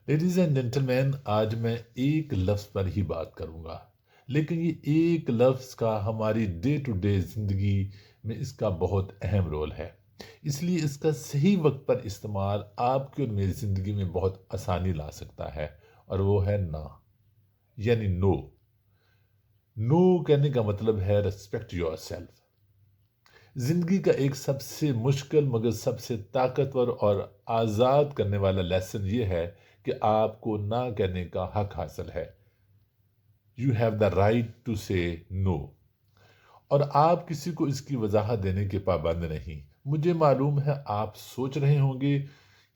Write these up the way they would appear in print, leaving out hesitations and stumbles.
Ladies and gentleman, آج میں ایک لفظ پر ہی بات کروں گا، لیکن یہ ایک لفظ کا ہماری ڈے ٹو ڈے زندگی میں اس کا بہت اہم رول ہے۔ اس لیے اس کا صحیح وقت پر استعمال آپ کی اور میری زندگی میں بہت آسانی لا سکتا ہے، اور وہ ہے نا، یعنی نو۔ نو کہنے کا مطلب ہے ریسپیکٹ یور سیلف۔ زندگی کا ایک سب سے مشکل مگر سب سے طاقتور اور آزاد کرنے والا لیسن یہ ہے کہ آپ کو نہ کہنے کا حق حاصل ہے۔ You have the right to say no, اور آپ کسی کو اس کی وضاحت دینے کے پابند نہیں۔ مجھے معلوم ہے آپ سوچ رہے ہوں گے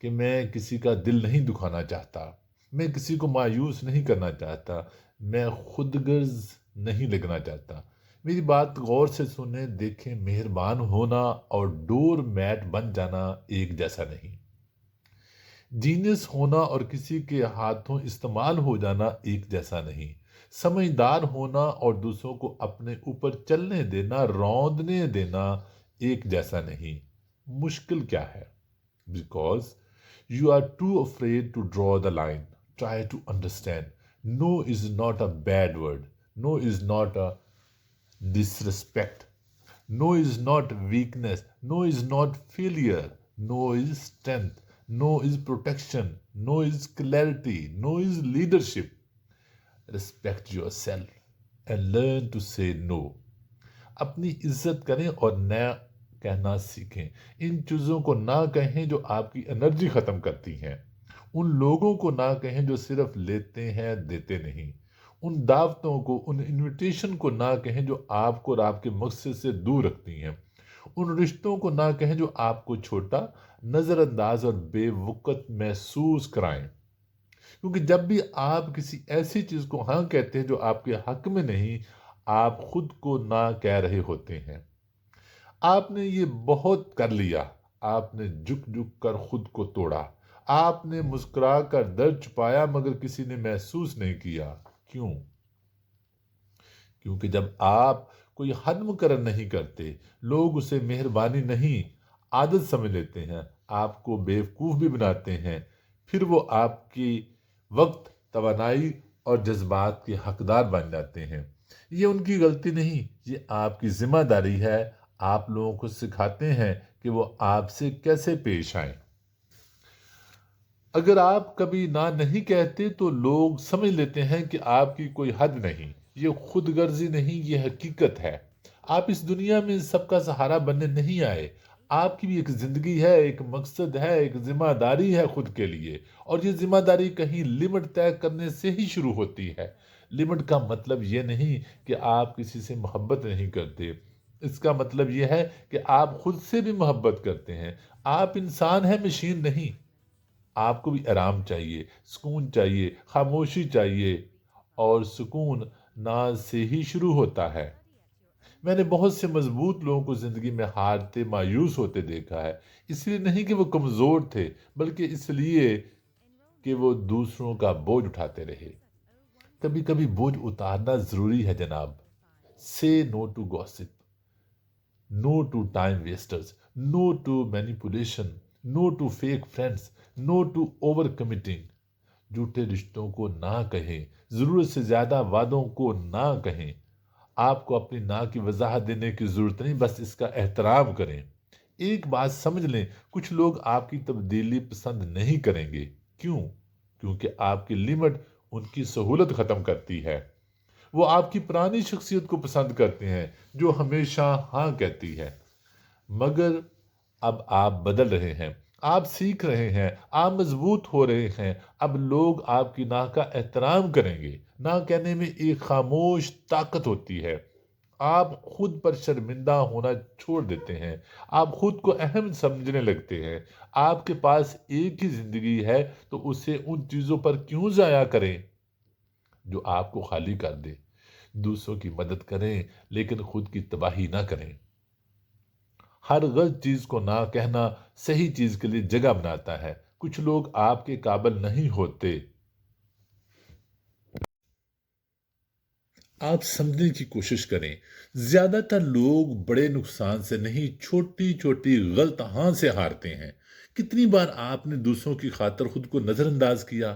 کہ میں کسی کا دل نہیں دکھانا چاہتا، میں کسی کو مایوس نہیں کرنا چاہتا، میں خود غرض نہیں لگنا چاہتا۔ میری بات غور سے سنیں، دیکھیں، مہربان ہونا اور ڈور میٹ بن جانا ایک جیسا نہیں۔ جینیس ہونا اور کسی کے ہاتھوں استعمال ہو جانا ایک جیسا نہیں۔ سمجھدار ہونا اور دوسروں کو اپنے اوپر چلنے دینا، روندنے دینا ایک جیسا نہیں۔ مشکل کیا ہے؟ Because you are too afraid to draw the line. Try to understand. No is not a bad word. No is not a disrespect. No is not weakness. No is not failure. No is strength. No is protection. No is clarity. No is leadership. Respect yourself and learn to say no. اپنی عزت کریں اور نہ کہنا سیکھیں۔ ان چیزوں کو نہ کہیں جو آپ کی انرجی ختم کرتی ہیں۔ ان لوگوں کو نہ کہیں جو صرف لیتے ہیں، دیتے نہیں۔ ان دعوتوں کو، ان انویٹیشن کو نہ کہیں جو آپ کو اور آپ کے مقصد سے دور رکھتی ہیں۔ ان رشتوں کو نہ کہیں جو آپ کو چھوٹا، نظر انداز اور بے وقت محسوس کرائیں۔ کیونکہ جب بھی آپ کسی ایسی چیز کو ہاں کہتے ہیں جو آپ کے حق میں نہیں، آپ خود کو نہ کہہ رہے ہوتے ہیں۔ آپ نے یہ بہت کر لیا۔ آپ نے جھک جھک کر خود کو توڑا۔ آپ نے مسکرا کر درد چھپایا مگر کسی نے محسوس نہیں کیا۔ کیوں؟ کیونکہ جب آپ کوئی حد مقرر نہیں کرتے، لوگ اسے مہربانی نہیں، عادت سمجھ لیتے ہیں، آپ کو بیوقوف بھی بناتے ہیں، پھر وہ آپ کی وقت، توانائی اور جذبات کے حقدار بن جاتے ہیں۔ یہ ان کی غلطی نہیں، یہ آپ کی ذمہ داری ہے۔ آپ لوگوں کو سکھاتے ہیں کہ وہ آپ سے کیسے پیش آئیں۔ اگر آپ کبھی نہ نہیں کہتے تو لوگ سمجھ لیتے ہیں کہ آپ کی کوئی حد نہیں۔ یہ خود غرضی نہیں، یہ حقیقت ہے۔ آپ اس دنیا میں سب کا سہارا بننے نہیں آئے۔ آپ کی بھی ایک زندگی ہے، ایک مقصد ہے، ایک ذمہ داری ہے خود کے لیے، اور یہ ذمہ داری کہیں لمٹ طے کرنے سے ہی شروع ہوتی ہے۔ لمٹ کا مطلب یہ نہیں کہ آپ کسی سے محبت نہیں کرتے۔ اس کا مطلب یہ ہے کہ آپ خود سے بھی محبت کرتے ہیں۔ آپ انسان ہیں، مشین نہیں۔ آپ کو بھی آرام چاہیے، سکون چاہیے، خاموشی چاہیے، اور سکون ناز سے ہی شروع ہوتا ہے۔ میں نے بہت سے مضبوط لوگوں کو زندگی میں ہارتے، مایوس ہوتے دیکھا ہے۔ اس لیے نہیں کہ وہ کمزور تھے، بلکہ اس لیے کہ وہ دوسروں کا بوجھ اٹھاتے رہے۔ کبھی کبھی بوجھ اتارنا ضروری ہے جناب۔ Say no to gossip, no to time wasters, no to manipulation, no to fake friends, no to overcommitting. جھوٹے رشتوں کو نہ کہیں، ضرورت سے زیادہ وعدوں کو نہ کہیں۔ آپ کو اپنی نہ کی وضاحت دینے کی ضرورت نہیں، بس اس کا احترام کریں۔ ایک بات سمجھ لیں، کچھ لوگ آپ کی تبدیلی پسند نہیں کریں گے۔ کیوں؟ کیونکہ آپ کی لمٹ ان کی سہولت ختم کرتی ہے۔ وہ آپ کی پرانی شخصیت کو پسند کرتے ہیں جو ہمیشہ ہاں کہتی ہے۔ مگر اب آپ بدل رہے ہیں، آپ سیکھ رہے ہیں، آپ مضبوط ہو رہے ہیں۔ اب لوگ آپ کی نہ کا احترام کریں گے۔ نہ کہنے میں ایک خاموش طاقت ہوتی ہے۔ آپ خود پر شرمندہ ہونا چھوڑ دیتے ہیں۔ آپ خود کو اہم سمجھنے لگتے ہیں۔ آپ کے پاس ایک ہی زندگی ہے تو اسے ان چیزوں پر کیوں ضائع کریں جو آپ کو خالی کر دے۔ دوسروں کی مدد کریں لیکن خود کی تباہی نہ کریں۔ ہر غلط چیز کو نہ کہنا صحیح چیز کے لیے جگہ بناتا ہے۔ کچھ لوگ آپ کے قابل نہیں ہوتے۔ آپ سمجھنے کی کوشش کریں، زیادہ تر لوگ بڑے نقصان سے نہیں، چھوٹی چھوٹی غلط ہاں سے ہارتے ہیں۔ کتنی بار آپ نے دوسروں کی خاطر خود کو نظر انداز کیا؟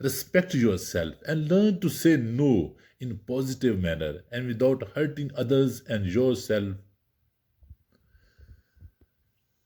Respect yourself and learn to say no in positive manner and without hurting others and yourself.